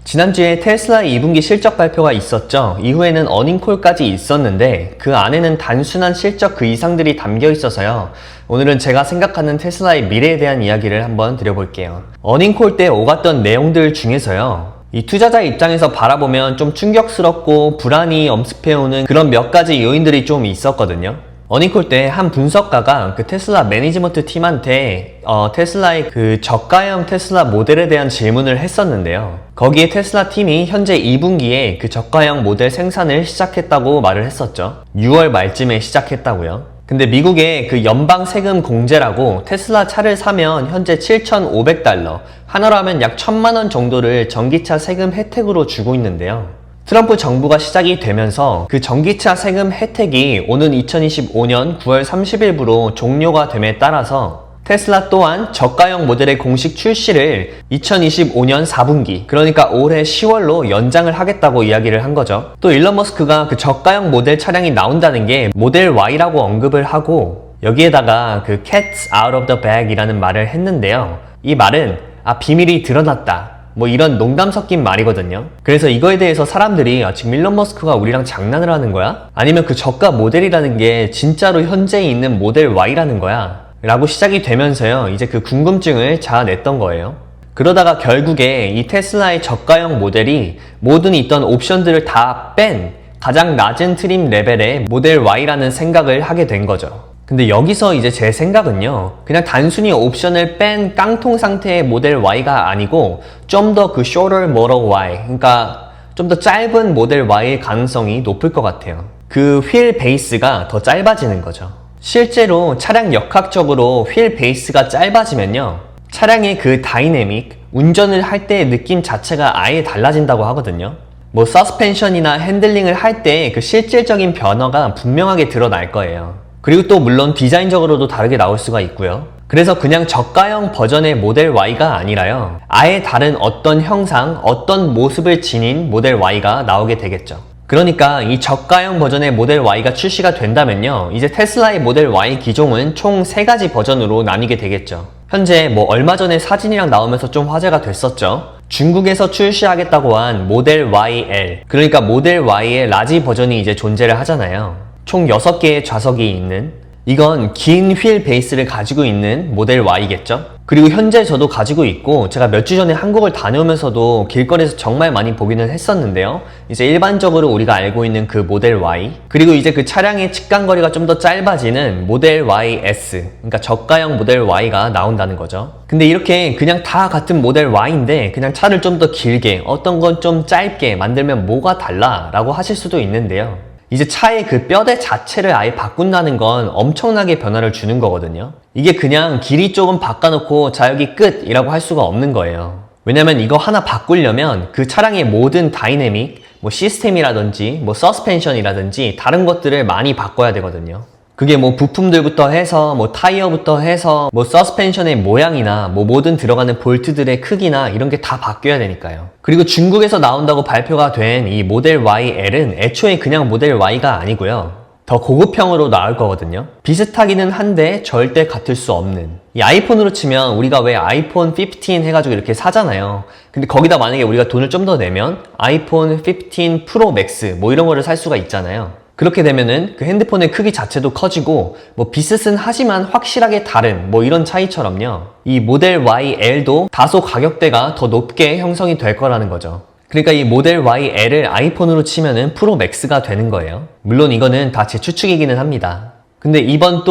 지난주에 테슬라 2분기 실적 발표가 있었죠. 이후에는 어닝콜까지 있었는데 그 안에는 단순한 실적 그 이상들이 담겨 있어서요. 오늘은 제가 생각하는 테슬라의 미래에 대한 이야기를 한번 드려볼게요. 어닝콜 때 오갔던 내용들 중에서요. 이 투자자 입장에서 바라보면 좀 충격스럽고 불안이 엄습해오는 그런 몇 가지 요인들이 좀 있었거든요. 어닝콜 때 한 분석가가 그 테슬라 매니지먼트 팀한테 테슬라의 그 저가형 테슬라 모델에 대한 질문을 했었는데요. 거기에 테슬라 팀이 현재 2분기에 그 저가형 모델 생산을 시작했다고 말을 했었죠. 6월 말쯤에 시작했다고요. 근데 미국의 그 연방 세금 공제라고 테슬라 차를 사면 현재 7,500달러, 하나로 하면 약 1,000만 원 정도를 전기차 세금 혜택으로 주고 있는데요. 트럼프 정부가 시작이 되면서 그 전기차 세금 혜택이 오는 2025년 9월 30일부로 종료가 됨에 따라서 테슬라 또한 저가형 모델의 공식 출시를 2025년 4분기, 그러니까 올해 10월로 연장을 하겠다고 이야기를 한 거죠. 또 일론 머스크가 그 저가형 모델 차량이 나온다는 게 모델 Y라고 언급을 하고 여기에다가 그 Cats out of the bag 이라는 말을 했는데요. 이 말은 비밀이 드러났다, 뭐 이런 농담 섞인 말이거든요. 그래서 이거에 대해서 사람들이 지금 일론 머스크가 우리랑 장난을 하는 거야? 아니면 그 저가 모델이라는 게 진짜로 현재 있는 모델 Y라는 거야? 라고 시작이 되면서요, 이제 그 궁금증을 자아냈던 거예요. 그러다가 결국에 이 테슬라의 저가형 모델이 모든 있던 옵션들을 다 뺀 가장 낮은 트림 레벨의 모델 Y라는 생각을 하게 된 거죠. 근데 여기서 이제 제 생각은요, 그냥 단순히 옵션을 뺀 깡통 상태의 모델 Y가 아니고 좀 더 그 shorter model Y, 그러니까 좀 더 짧은 모델 Y의 가능성이 높을 것 같아요. 그 휠 베이스가 더 짧아지는 거죠. 실제로 차량 역학적으로 휠 베이스가 짧아지면요, 차량의 그 다이내믹, 운전을 할 때의 느낌 자체가 아예 달라진다고 하거든요. 뭐 서스펜션이나 핸들링을 할 때 그 실질적인 변화가 분명하게 드러날 거예요. 그리고 또 물론 디자인적으로도 다르게 나올 수가 있고요. 그래서 그냥 저가형 버전의 모델 Y가 아니라요, 아예 다른 어떤 형상, 어떤 모습을 지닌 모델 Y가 나오게 되겠죠. 그러니까 이 저가형 버전의 모델 Y가 출시가 된다면요, 이제 테슬라의 모델 Y 기종은 총 3가지 버전으로 나뉘게 되겠죠. 현재 뭐 얼마 전에 사진이랑 나오면서 좀 화제가 됐었죠. 중국에서 출시하겠다고 한 모델 YL, 그러니까 모델 Y의 라지 버전이 이제 존재를 하잖아요. 총 6개의 좌석이 있는, 이건 긴 휠 베이스를 가지고 있는 모델 Y겠죠? 그리고 현재 저도 가지고 있고 제가 몇 주 전에 한국을 다녀오면서도 길거리에서 정말 많이 보기는 했었는데요. 이제 일반적으로 우리가 알고 있는 그 모델 Y, 그리고 이제 그 차량의 직간거리가 좀 더 짧아지는 모델 YS, 그러니까 저가형 모델 Y가 나온다는 거죠. 근데 이렇게 그냥 다 같은 모델 Y인데 그냥 차를 좀 더 길게, 어떤 건 좀 짧게 만들면 뭐가 달라? 라고 하실 수도 있는데요. 이제 차의 그 뼈대 자체를 아예 바꾼다는 건 엄청나게 변화를 주는 거거든요. 이게 그냥 길이 조금 바꿔놓고 자 여기 끝이라고 할 수가 없는 거예요. 왜냐면 이거 하나 바꾸려면 그 차량의 모든 다이내믹, 뭐 시스템이라든지 뭐 서스펜션이라든지 다른 것들을 많이 바꿔야 되거든요. 그게 뭐 부품들부터 해서 뭐 타이어부터 해서 뭐 서스펜션의 모양이나 뭐 모든 들어가는 볼트들의 크기나 이런 게 다 바뀌어야 되니까요. 그리고 중국에서 나온다고 발표가 된 이 모델 YL은 애초에 그냥 모델 Y가 아니고요, 더 고급형으로 나올 거거든요. 비슷하기는 한데 절대 같을 수 없는, 이 아이폰으로 치면 우리가 왜 아이폰 15 해가지고 이렇게 사잖아요. 근데 거기다 만약에 우리가 돈을 좀 더 내면 아이폰 15 프로 맥스 뭐 이런 거를 살 수가 있잖아요. 그렇게 되면은 그 핸드폰의 크기 자체도 커지고 뭐 비슷은 하지만 확실하게 다른 뭐 이런 차이처럼요, 이 모델 YL도 다소 가격대가 더 높게 형성이 될 거라는 거죠. 그러니까 이 모델 YL을 아이폰으로 치면은 프로 맥스가 되는 거예요. 물론 이거는 다 제 추측이기는 합니다. 근데 이번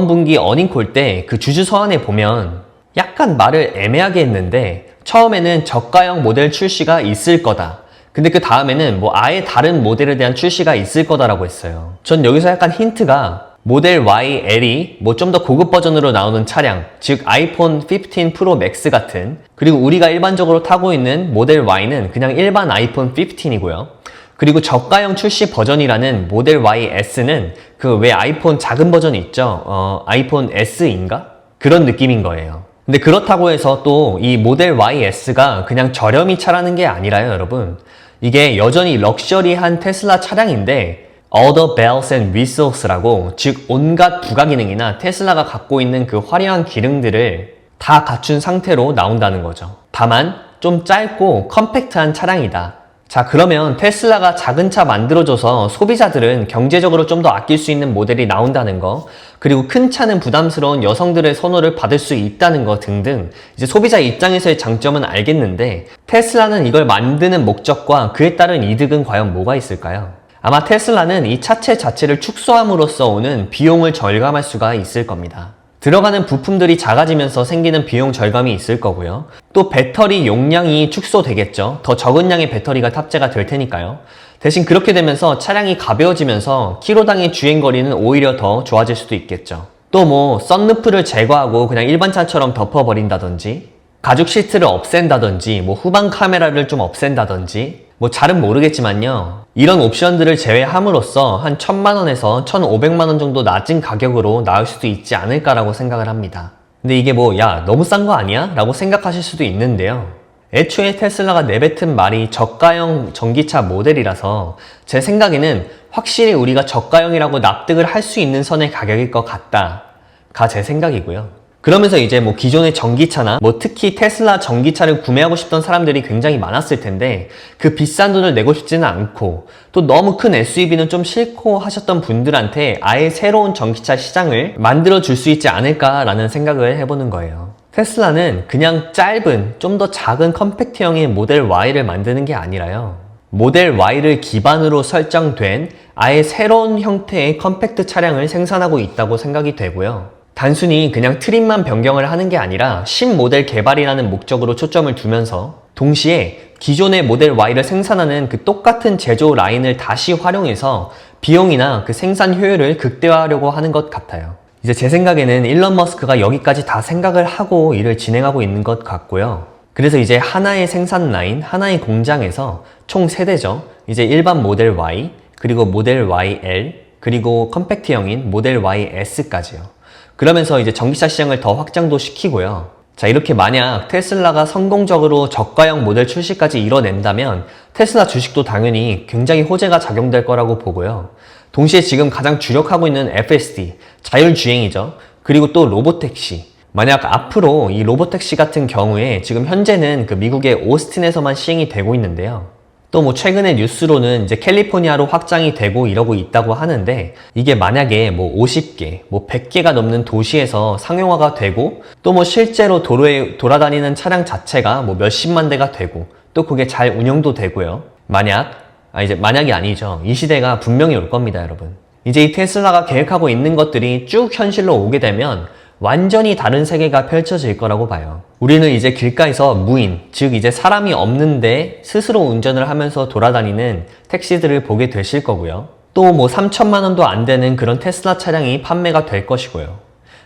분기 어닝콜 때 그 주주 서한에 보면 약간 말을 애매하게 했는데 처음에는 저가형 모델 출시가 있을 거다, 근데 그 다음에는 뭐 아예 다른 모델에 대한 출시가 있을 거다라고 했어요. 전 여기서 약간 힌트가 모델 YL이 뭐 좀 더 고급 버전으로 나오는 차량, 즉 아이폰 15 프로 맥스 같은, 그리고 우리가 일반적으로 타고 있는 모델 Y는 그냥 일반 아이폰 15이고요. 그리고 저가형 출시 버전이라는 모델 YS는 그 왜 아이폰 작은 버전이 있죠? 아이폰 S인가? 그런 느낌인 거예요. 근데 그렇다고 해서 또 이 모델 YS가 그냥 저렴이 차라는 게 아니라요, 여러분. 이게 여전히 럭셔리한 테슬라 차량인데 all the bells and whistles라고, 즉 온갖 부가 기능이나 테슬라가 갖고 있는 그 화려한 기능들을 다 갖춘 상태로 나온다는 거죠. 다만 좀 짧고 컴팩트한 차량이다. 자, 그러면 테슬라가 작은 차 만들어줘서 소비자들은 경제적으로 좀 더 아낄 수 있는 모델이 나온다는 거, 그리고 큰 차는 부담스러운 여성들의 선호를 받을 수 있다는 거 등등 이제 소비자 입장에서의 장점은 알겠는데 테슬라는 이걸 만드는 목적과 그에 따른 이득은 과연 뭐가 있을까요? 아마 테슬라는 이 차체 자체를 축소함으로써 오는 비용을 절감할 수가 있을 겁니다. 들어가는 부품들이 작아지면서 생기는 비용 절감이 있을 거고요. 또 배터리 용량이 축소되겠죠. 더 적은 양의 배터리가 탑재가 될 테니까요. 대신 그렇게 되면서 차량이 가벼워지면서 키로당의 주행거리는 오히려 더 좋아질 수도 있겠죠. 또 뭐 썬루프를 제거하고 그냥 일반 차처럼 덮어버린다든지, 가죽 시트를 없앤다든지, 뭐 후방 카메라를 좀 없앤다든지, 뭐 잘은 모르겠지만요. 이런 옵션들을 제외함으로써 한 1000만원에서 1500만원 정도 낮은 가격으로 나올 수도 있지 않을까라고 생각을 합니다. 근데 이게 뭐 야 너무 싼 거 아니야? 라고 생각하실 수도 있는데요. 애초에 테슬라가 내뱉은 말이 저가형 전기차 모델이라서 제 생각에는 확실히 우리가 저가형이라고 납득을 할 수 있는 선의 가격일 것 같다가 제 생각이고요. 그러면서 이제 뭐 기존의 전기차나 뭐 특히 테슬라 전기차를 구매하고 싶던 사람들이 굉장히 많았을 텐데 그 비싼 돈을 내고 싶지는 않고 또 너무 큰 SUV는 좀 싫고 하셨던 분들한테 아예 새로운 전기차 시장을 만들어 줄 수 있지 않을까라는 생각을 해보는 거예요. 테슬라는 그냥 짧은 좀 더 작은 컴팩트형의 모델 Y를 만드는 게 아니라요. 모델 Y를 기반으로 설정된 아예 새로운 형태의 컴팩트 차량을 생산하고 있다고 생각이 되고요. 단순히 그냥 트림만 변경을 하는 게 아니라 신모델 개발이라는 목적으로 초점을 두면서 동시에 기존의 모델 Y를 생산하는 그 똑같은 제조 라인을 다시 활용해서 비용이나 그 생산 효율을 극대화하려고 하는 것 같아요. 이제 제 생각에는 일론 머스크가 여기까지 다 생각을 하고 일을 진행하고 있는 것 같고요. 그래서 이제 하나의 생산 라인, 하나의 공장에서 총 3대죠. 이제 일반 모델 Y, 그리고 모델 YL, 그리고 컴팩트형인 모델 YS까지요. 그러면서 이제 전기차 시장을 더 확장도 시키고요. 자, 이렇게 만약 테슬라가 성공적으로 저가형 모델 출시까지 이뤄낸다면 테슬라 주식도 당연히 굉장히 호재가 작용될 거라고 보고요. 동시에 지금 가장 주력하고 있는 FSD, 자율주행이죠. 그리고 또 로보택시. 만약 앞으로 이 로보택시 같은 경우에 지금 현재는 그 미국의 오스틴에서만 시행이 되고 있는데요. 또 뭐 최근의 뉴스로는 이제 캘리포니아로 확장이 되고 이러고 있다고 하는데 이게 만약에 뭐 50개, 뭐 100개가 넘는 도시에서 상용화가 되고 또 뭐 실제로 도로에 돌아다니는 차량 자체가 뭐 몇십만 대가 되고 또 그게 잘 운영도 되고요. 이제 만약이 아니죠. 이 시대가 분명히 올 겁니다, 여러분. 이제 이 테슬라가 계획하고 있는 것들이 쭉 현실로 오게 되면 완전히 다른 세계가 펼쳐질 거라고 봐요. 우리는 이제 길가에서 무인, 즉 이제 사람이 없는데 스스로 운전을 하면서 돌아다니는 택시들을 보게 되실 거고요. 또 뭐 3천만 원도 안 되는 그런 테슬라 차량이 판매가 될 것이고요.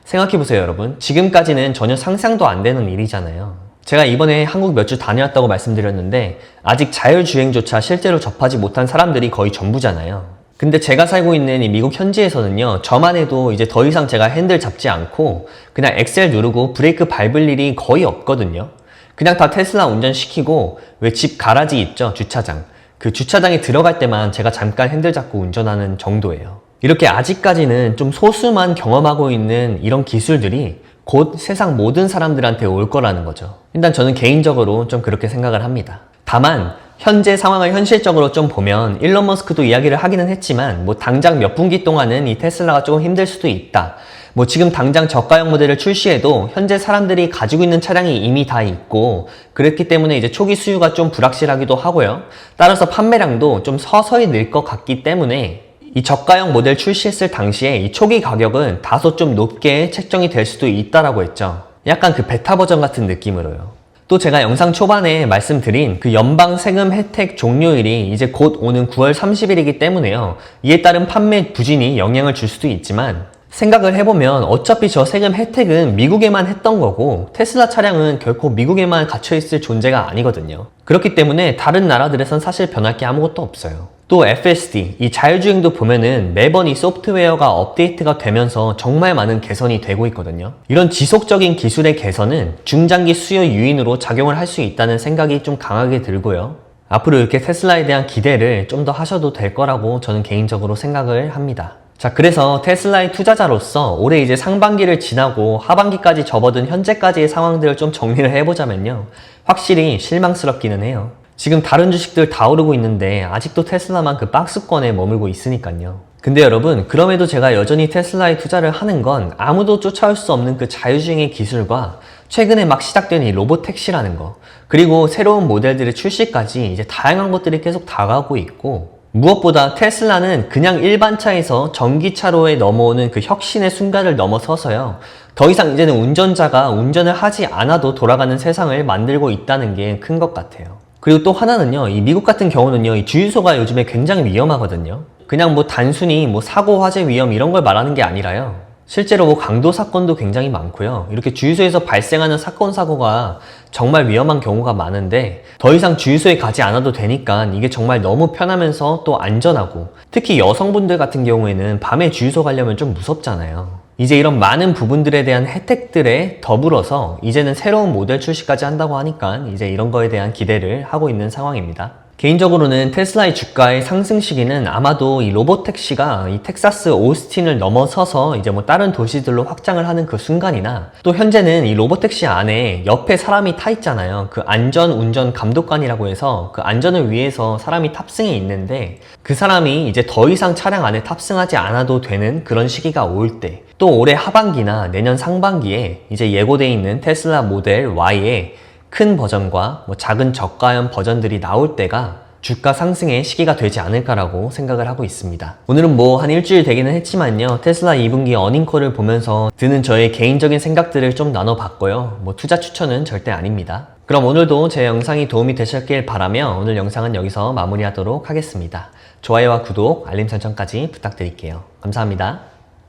생각해보세요, 여러분. 지금까지는 전혀 상상도 안 되는 일이잖아요. 제가 이번에 한국 몇 주 다녀왔다고 말씀드렸는데 아직 자율주행조차 실제로 접하지 못한 사람들이 거의 전부잖아요. 근데 제가 살고 있는 이 미국 현지에서는요, 저만 해도 이제 더 이상 제가 핸들 잡지 않고 그냥 엑셀 누르고 브레이크 밟을 일이 거의 없거든요. 그냥 다 테슬라 운전시키고 왜 집 가라지 있죠? 주차장. 그 주차장에 들어갈 때만 제가 잠깐 핸들 잡고 운전하는 정도예요. 이렇게 아직까지는 좀 소수만 경험하고 있는 이런 기술들이 곧 세상 모든 사람들한테 올 거라는 거죠. 일단 저는 개인적으로 좀 그렇게 생각을 합니다. 다만 현재 상황을 현실적으로 좀 보면 일론 머스크도 이야기를 하기는 했지만 뭐 당장 몇 분기 동안은 이 테슬라가 조금 힘들 수도 있다. 뭐 지금 당장 저가형 모델을 출시해도 현재 사람들이 가지고 있는 차량이 이미 다 있고 그렇기 때문에 이제 초기 수요가 좀 불확실하기도 하고요. 따라서 판매량도 좀 서서히 늘 것 같기 때문에 이 저가형 모델 출시했을 당시에 이 초기 가격은 다소 좀 높게 책정이 될 수도 있다라고 했죠. 약간 그 베타 버전 같은 느낌으로요. 또 제가 영상 초반에 말씀드린 그 연방 세금 혜택 종료일이 이제 곧 오는 9월 30일이기 때문에요. 이에 따른 판매 부진이 영향을 줄 수도 있지만 생각을 해보면 어차피 저 세금 혜택은 미국에만 했던 거고 테슬라 차량은 결코 미국에만 갇혀있을 존재가 아니거든요. 그렇기 때문에 다른 나라들에선 사실 변할 게 아무것도 없어요. 또 FSD, 이 자율주행도 보면은 매번 이 소프트웨어가 업데이트가 되면서 정말 많은 개선이 되고 있거든요. 이런 지속적인 기술의 개선은 중장기 수요 유인으로 작용을 할 수 있다는 생각이 좀 강하게 들고요. 앞으로 이렇게 테슬라에 대한 기대를 좀 더 하셔도 될 거라고 저는 개인적으로 생각을 합니다. 자, 그래서 테슬라의 투자자로서 올해 이제 상반기를 지나고 하반기까지 접어든 현재까지의 상황들을 좀 정리를 해보자면요. 확실히 실망스럽기는 해요. 지금 다른 주식들 다 오르고 있는데 아직도 테슬라만 그 박스권에 머물고 있으니까요. 근데 여러분, 그럼에도 제가 여전히 테슬라에 투자를 하는 건 아무도 쫓아올 수 없는 그 자율주행의 기술과 최근에 막 시작된 이 로보택시라는 거, 그리고 새로운 모델들의 출시까지 이제 다양한 것들이 계속 다가오고 있고, 무엇보다 테슬라는 그냥 일반 차에서 전기차로에 넘어오는 그 혁신의 순간을 넘어서서요. 더 이상 이제는 운전자가 운전을 하지 않아도 돌아가는 세상을 만들고 있다는 게 큰 것 같아요. 그리고 또 하나는요, 이 미국 같은 경우는요, 이 주유소가 요즘에 굉장히 위험하거든요. 그냥 뭐 단순히 뭐 사고, 화재 위험 이런 걸 말하는 게 아니라요. 실제로 뭐 강도 사건도 굉장히 많고요. 이렇게 주유소에서 발생하는 사건, 사고가 정말 위험한 경우가 많은데 더 이상 주유소에 가지 않아도 되니까 이게 정말 너무 편하면서 또 안전하고, 특히 여성분들 같은 경우에는 밤에 주유소 가려면 좀 무섭잖아요. 이제 이런 많은 부분들에 대한 혜택들에 더불어서 이제는 새로운 모델 출시까지 한다고 하니까 이제 이런 거에 대한 기대를 하고 있는 상황입니다. 개인적으로는 테슬라의 주가의 상승 시기는 아마도 이 로보택시가 이 텍사스 오스틴을 넘어서서 이제 뭐 다른 도시들로 확장을 하는 그 순간이나, 또 현재는 이 로보택시 안에 옆에 사람이 타 있잖아요. 그 안전 운전 감독관이라고 해서 그 안전을 위해서 사람이 탑승해 있는데 그 사람이 이제 더 이상 차량 안에 탑승하지 않아도 되는 그런 시기가 올 때, 또 올해 하반기나 내년 상반기에 이제 예고되어 있는 테슬라 모델 Y의 큰 버전과 뭐 작은 저가형 버전들이 나올 때가 주가 상승의 시기가 되지 않을까라고 생각을 하고 있습니다. 오늘은 뭐 한 일주일 되기는 했지만요. 테슬라 2분기 어닝콜을 보면서 드는 저의 개인적인 생각들을 좀 나눠봤고요. 뭐 투자 추천은 절대 아닙니다. 그럼 오늘도 제 영상이 도움이 되셨길 바라며 오늘 영상은 여기서 마무리하도록 하겠습니다. 좋아요와 구독, 알림 설정까지 부탁드릴게요. 감사합니다.